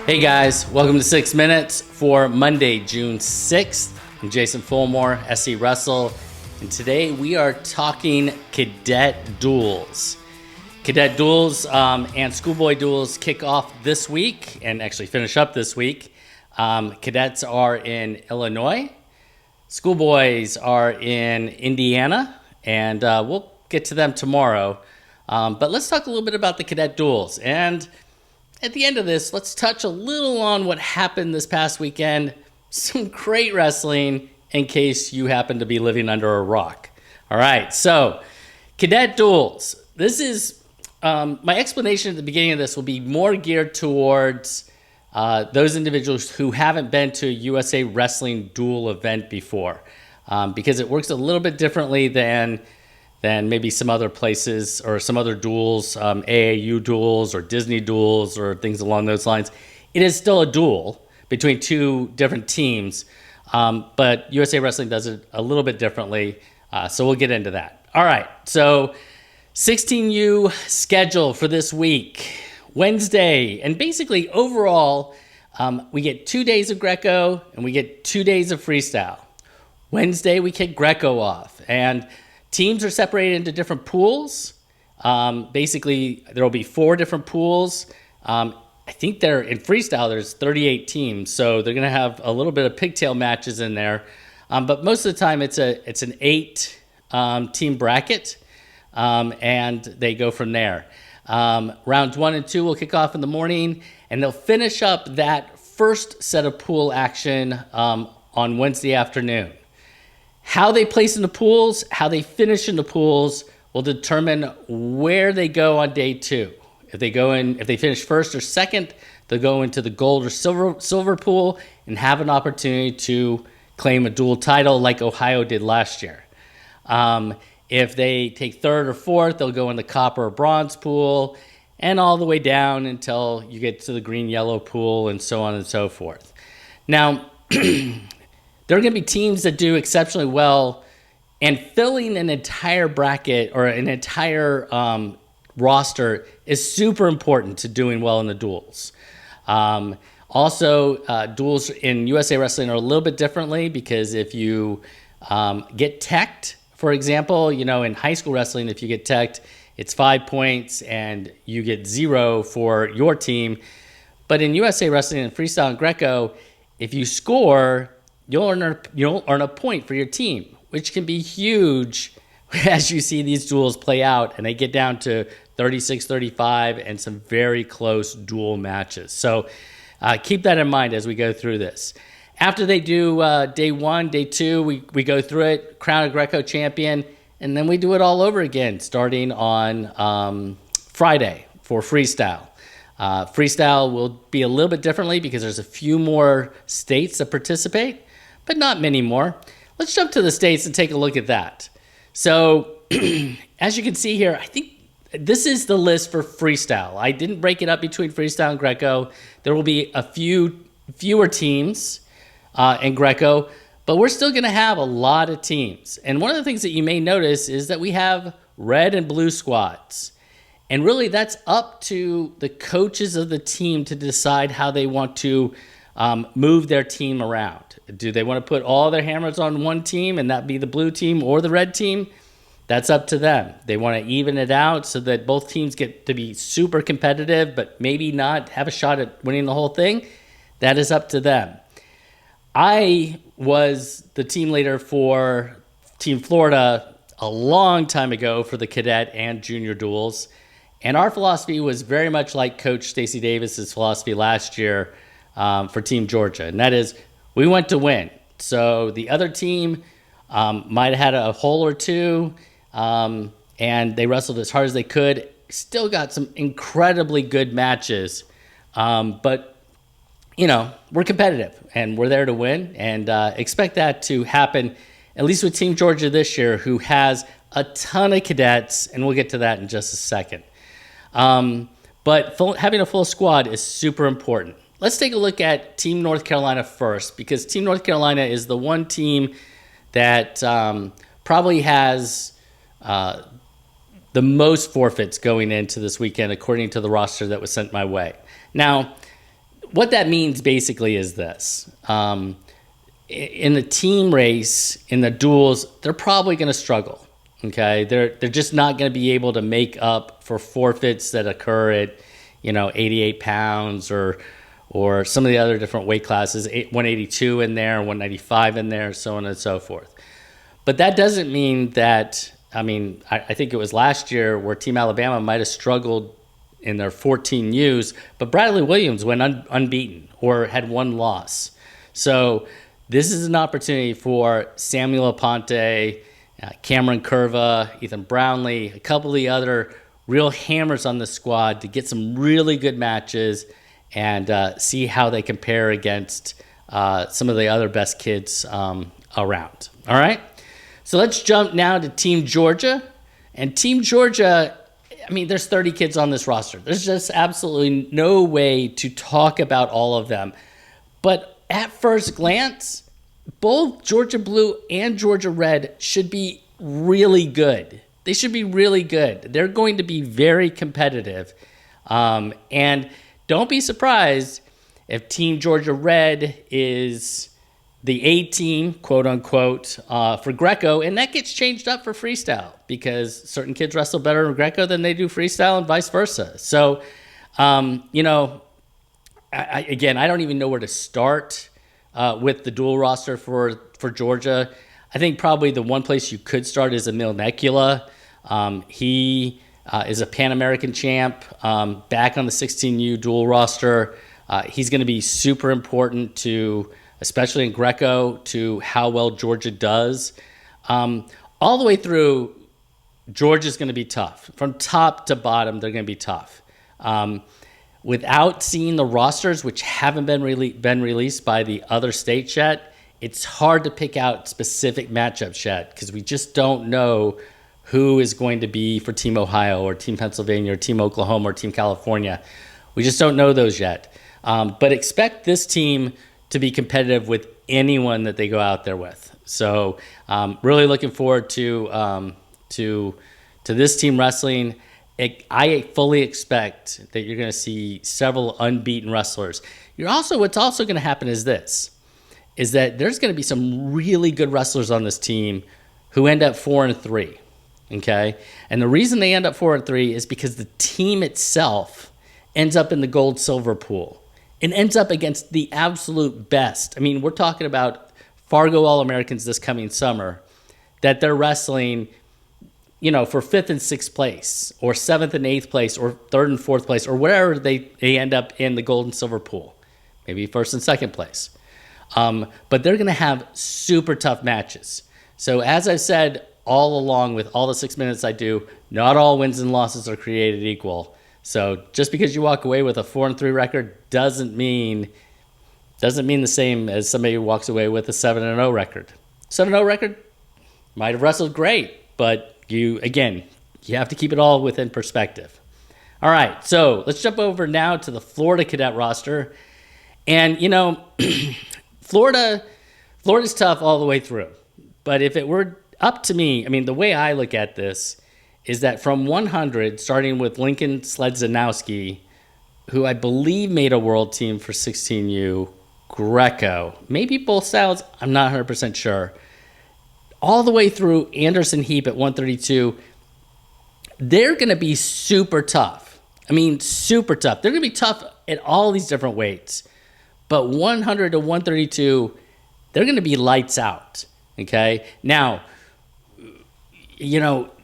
Hey guys, welcome to 6 Minutes for Monday, June 6th. I'm Jason Fulmore, SC Wrestle, and today we are talking Cadet Duels. Cadet Duels and Schoolboy Duels kick off this week and actually finish up this week. Cadets are in Illinois. Schoolboys are in Indiana, and we'll get to them tomorrow. But let's talk a little bit about the Cadet Duels. And at the end of this, let's touch a little on what happened this past weekend. Some great wrestling in case you happen to be living under a rock. All right, so Cadet Duels. This is, my explanation at the beginning of this will be more geared towards those individuals who haven't been to a USA Wrestling duel event before, because it works a little bit differently than maybe some other places or some other duels, AAU duels or Disney duels or things along those lines. It is still a duel between two different teams, but USA Wrestling does it a little bit differently, so we'll get into that. All right, so 16U schedule for this week. Wednesday, and basically overall, we get 2 days of Greco and we get 2 days of freestyle. Wednesday, we kick Greco off, and teams are separated into different pools. Basically, there will be 4 different pools. I think in freestyle, there's 38 teams, so they're going to have a little bit of pigtail matches in there. But most of the time, it's an 8 team bracket, and they go from there. Rounds 1 and 2 will kick off in the morning, and they'll finish up that first set of pool action on Wednesday afternoon. How they place in the pools, how they finish in the pools will determine where they go on day 2. If they finish first or second, they'll go into the gold or silver pool and have an opportunity to claim a dual title like Ohio did last year. If they take third or fourth, they'll go in the copper or bronze pool and all the way down until you get to the green-yellow pool and so on and so forth. Now, there are going to be teams that do exceptionally well, and filling an entire bracket or an entire roster is super important to doing well in the duels. Also, duels in USA Wrestling are a little bit differently because if you get teched, for example, in high school wrestling, if you get teched, it's 5 points and you get 0 for your team. But in USA Wrestling and Freestyle and Greco, if you score, you'll earn a point for your team, which can be huge as you see these duels play out and they get down to 36-35 and some very close duel matches. So keep that in mind as we go through this. After they do day 1, day 2, we go through it, crown a Greco champion, and then we do it all over again starting on Friday for freestyle. Freestyle will be a little bit differently because there's a few more states that participate, but not many more. Let's jump to the states and take a look at that. So as you can see here, I think this is the list for freestyle. I didn't break it up between freestyle and Greco. There will be a fewer teams in Greco, but we're still going to have a lot of teams. And one of the things that you may notice is that we have red and blue squads. And really that's up to the coaches of the team to decide how they want to move their team around. Do they want to put all their hammers on one team and that be the blue team or the red team? That's up to them. They want to even it out so that both teams get to be super competitive, but maybe not have a shot at winning the whole thing. That is up to them. I was the team leader for Team Florida a long time ago for the cadet and junior duels, and our philosophy was very much like Coach Stacey Davis's philosophy last year for Team Georgia, and that is we went to win. So the other team might have had a hole or two, and they wrestled as hard as they could. Still got some incredibly good matches, but we're competitive and we're there to win, and expect that to happen, at least with Team Georgia this year, who has a ton of cadets, and we'll get to that in just a second. But having a full squad is super important. Let's take a look at Team North Carolina first, because Team North Carolina is the one team that probably has the most forfeits going into this weekend, according to the roster that was sent my way. Now, what that means basically is this. In the team race, in the duels, they're probably going to struggle. Okay, they're just not going to be able to make up for forfeits that occur at 88 pounds or some of the other different weight classes, 182 in there, 195 in there, so on and so forth. But that doesn't mean that. I think it was last year where Team Alabama might have struggled in their 14 U's, but Bradley Williams went unbeaten or had one loss. So this is an opportunity for Samuel Aponte, Cameron Curva, Ethan Brownlee, a couple of the other real hammers on the squad to get some really good matches and see how they compare against some of the other best kids around. All right? So let's jump now to Team Georgia. And Team Georgia, there's 30 kids on this roster. There's just absolutely no way to talk about all of them. But at first glance, both Georgia Blue and Georgia Red should be really good. They should be really good. They're going to be very competitive. And don't be surprised if Team Georgia Red is the A team, quote unquote, for Greco, and that gets changed up for freestyle because certain kids wrestle better in Greco than they do freestyle and vice versa. So, I don't even know where to start with the dual roster for Georgia. I think probably the one place you could start is Emil Necula. He is a Pan American champ, back on the 16U dual roster. He's going to be super important to, especially in Greco, to how well Georgia does. All the way through, Georgia's going to be tough. From top to bottom, they're going to be tough. Without seeing the rosters, which haven't been released by the other states yet, it's hard to pick out specific matchups yet because we just don't know who is going to be for Team Ohio or Team Pennsylvania or Team Oklahoma or Team California. We just don't know those yet. But expect this team to be competitive with anyone that they go out there with. So really looking forward to this team wrestling. I fully expect that you're going to see several unbeaten wrestlers. What's also going to happen is that there's going to be some really good wrestlers on this team who end up 4-3. Okay, and the reason they end up 4-3 is because the team itself ends up in the gold-silver pool. It ends up against the absolute best. We're talking about Fargo All-Americans this coming summer that they're wrestling, for 5th and 6th place or 7th and 8th place or 3rd and 4th place or wherever they end up in the gold and silver pool, maybe 1st and 2nd place. But they're going to have super tough matches. So as I've said all along with all the 6 minutes I do, not all wins and losses are created equal. So just because you walk away with a 4-3 record doesn't mean the same as somebody who walks away with a 7-0 record. 7-0 record might have wrestled great, but you have to keep it all within perspective. All right, so let's jump over now to the Florida cadet roster. And, Florida's tough all the way through. But if it were up to me, the way I look at this is that from 100, starting with Lincoln Sledzanowski, who I believe made a world team for 16U, Greco, maybe both styles, I'm not 100% sure, all the way through Anderson Heap at 132, they're going to be super tough. Super tough. They're going to be tough at all these different weights. But 100 to 132, they're going to be lights out. Okay? Now,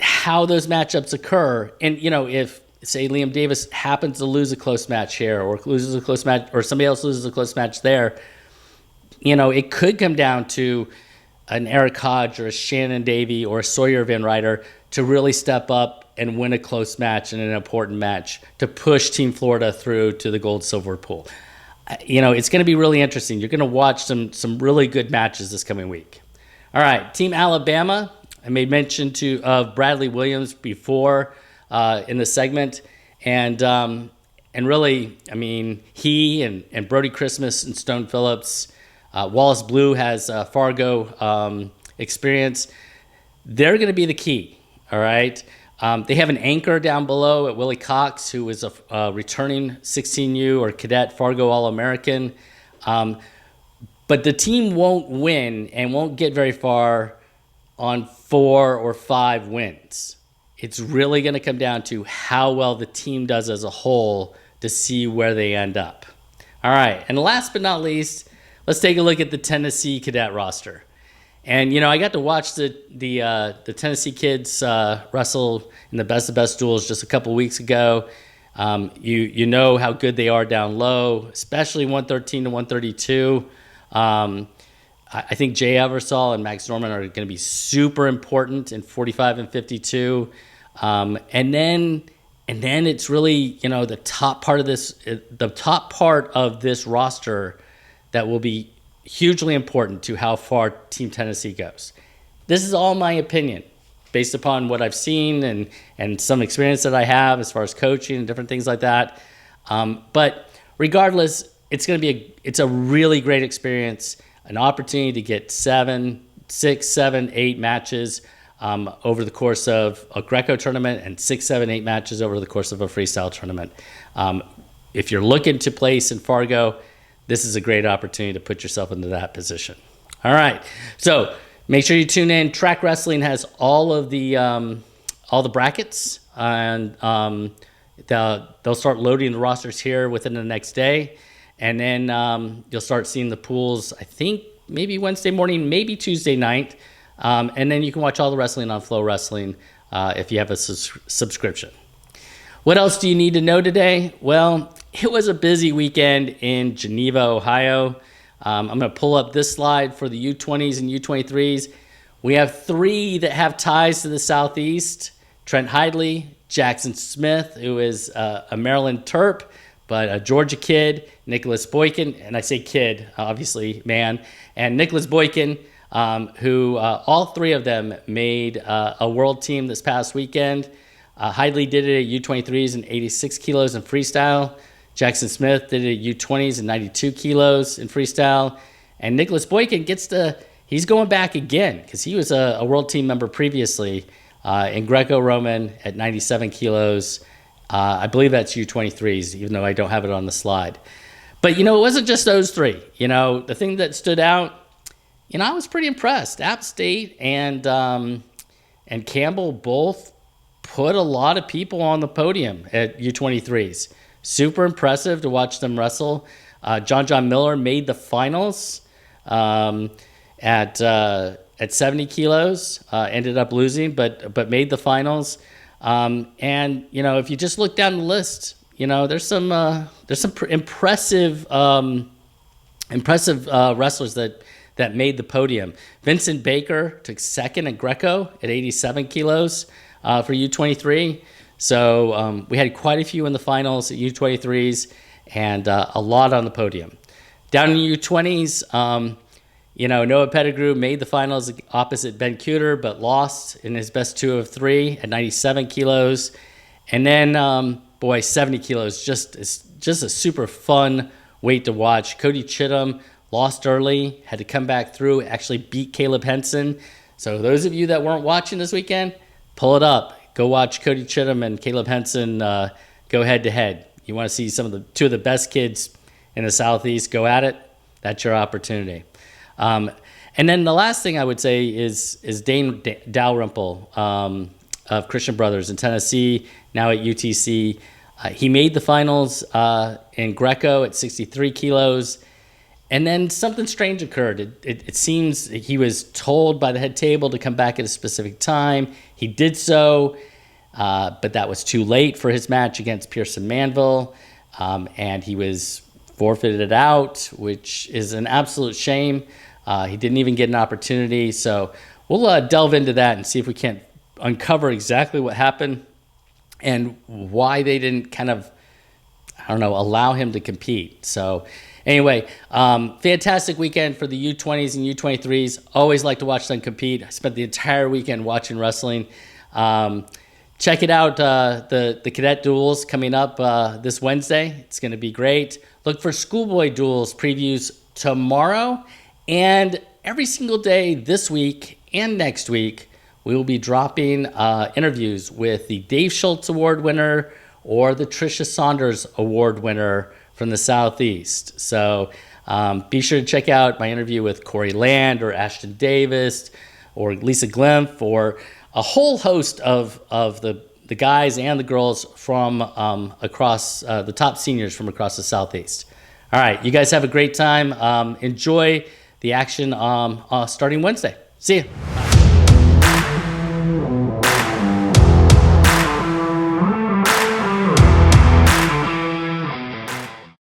how those matchups occur, and, if, say, Liam Davis happens to lose a close match here or loses a close match or somebody else loses a close match there, it could come down to an Eric Hodge or a Shannon Davey or a Sawyer Van Ryder to really step up and win a close match and an important match to push Team Florida through to the gold-silver pool. It's going to be really interesting. You're going to watch some really good matches this coming week. All right, Team Alabama. I made mention of Bradley Williams before in the segment, and really, he and Brody Christmas and Stone Phillips, Wallace Blue has Fargo experience. They're going to be the key. All right. They have an anchor down below at Willie Cox, who is a returning 16U or Cadet Fargo All-American. But the team won't win and won't get very far on 4 or 5 wins. It's really going to come down to how well the team does as a whole to see where they end up. All right, and last but not least, let's take a look at the Tennessee Cadet roster. And, I got to watch the Tennessee kids wrestle in the Best of Best duels just a couple weeks ago. You know how good they are down low, especially 113 to 132. I think Jay Eversole and Max Norman are going to be super important in 45 and 52. And then it's really, the top part of this roster that will be hugely important to how far Team Tennessee goes. This is all my opinion based upon what I've seen and some experience that I have as far as coaching and different things like that. But regardless, it's a really great experience, an opportunity to get 6, 7, 8 matches over the course of a Greco tournament and 6, 7, 8 matches over the course of a freestyle tournament. If you're looking to place in Fargo, this is a great opportunity to put yourself into that position. All right, so make sure you tune in. Track Wrestling has all the brackets, and they'll start loading the rosters here within the next day, and then you'll start seeing the pools, I think, maybe Wednesday morning, maybe Tuesday night, and then you can watch all the wrestling on Flow Wrestling if you have a subscription. What else do you need to know today? Well, it was a busy weekend in Geneva, Ohio. I'm going to pull up this slide for the U20s and U23s. We have 3 that have ties to the Southeast. Trent Hidley, Jackson Smith, who is a Maryland Terp, but a Georgia kid, Nicholas Boykin, and I say kid, obviously man, and Nicholas Boykin, who all 3 of them made a world team this past weekend. Hidley did it at U23s and 86 kilos in freestyle. Jackson Smith did it at U20s and 92 kilos in freestyle. And Nicholas Boykin he's going back again because he was a world team member previously in Greco-Roman at 97 kilos. I believe that's U23s, even though I don't have it on the slide. But, it wasn't just those 3. The thing that stood out, I was pretty impressed. App State and Campbell both put a lot of people on the podium at U23s. Super impressive to watch them wrestle. John Miller made the finals at 70 kilos. Ended up losing, but made the finals. And if you just look down the list, there's some impressive wrestlers that made the podium. Vincent Baker took second at Greco at 87 kilos for U23. So we had quite a few in the finals at U23s and a lot on the podium. Down in U20s, Noah Pettigrew made the finals opposite Ben Cuter, but lost in his best 2 of 3 at 97 kilos. And then, 70 kilos, just a super fun weight to watch. Cody Chittum lost early, had to come back through, actually beat Caleb Henson. So those of you that weren't watching this weekend, pull it up. Go watch Cody Chittum and Caleb Henson go head-to-head. You want to see 2 of the best kids in the Southeast go at it? That's your opportunity. And then the last thing I would say is Dane Dalrymple of Christian Brothers in Tennessee, now at UTC. He made the finals in Greco at 63 kilos. And then something strange occurred. It seems he was told by the head table to come back at a specific time. He did so, but that was too late for his match against Pearson Manville, and he was forfeited out, which is an absolute shame. He didn't even get an opportunity. So we'll delve into that and see if we can't uncover exactly what happened and why they didn't allow him to compete. So anyway, fantastic weekend for the U20s and U23s. Always like to watch them compete. I spent the entire weekend watching wrestling. Check it out, the Cadet Duels coming up this Wednesday. It's going to be great. Look for Schoolboy Duels previews tomorrow. And every single day this week and next week, we will be dropping interviews with the Dave Schultz Award winner or the Tricia Saunders Award winner from the Southeast. So be sure to check out my interview with Corey Land or Ashton Davis or Lisa Glimpf or a whole host of the guys and the girls from across the top seniors from across the Southeast. All right, you guys have a great time. Enjoy the action starting Wednesday. See you.